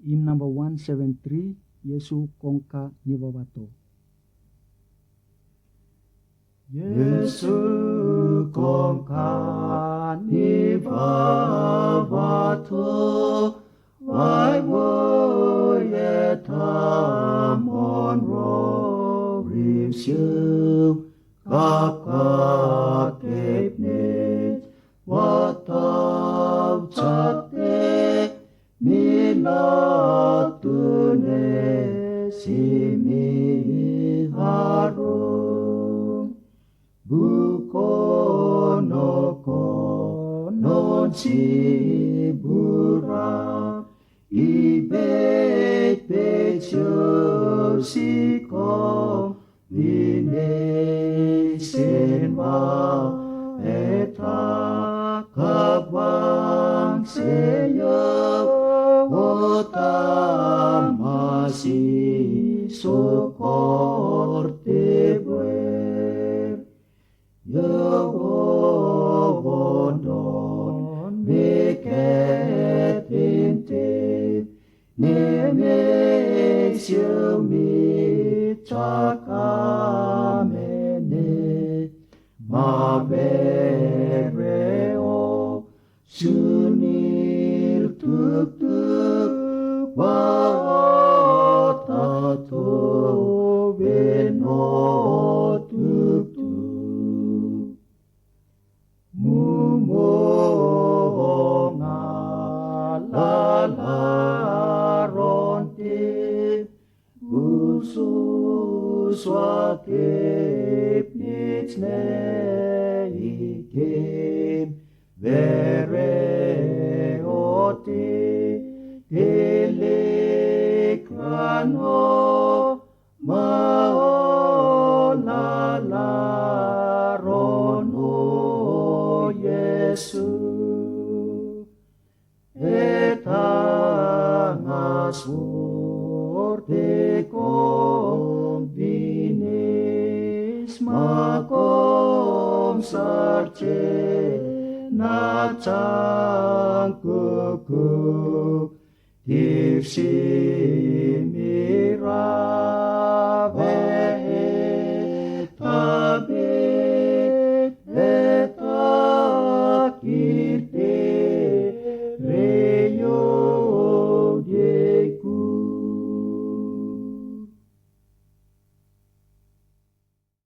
hymn number 173, Yesu Kongka Nivawato. Yesu Kongka Nivawato, vai voie ta monro rivsiu, kapka kepnet, watav chate, milatune simi harum. Bukonoko non cibura, ibet betio sikom, vinesen ma eta kabang seyo, otamasi sokorte bue. Yovondon meketinte, nemesiu mitsakamene, mavereo sunil tuk-tuk, watato veno tuk-tuk. Mumonga lalaronte, usus wakip nitsneikim, vereoti telekrano, maolalarono Yesu. Etangas vorte convinis macom sarce natang kukuk tirsi mira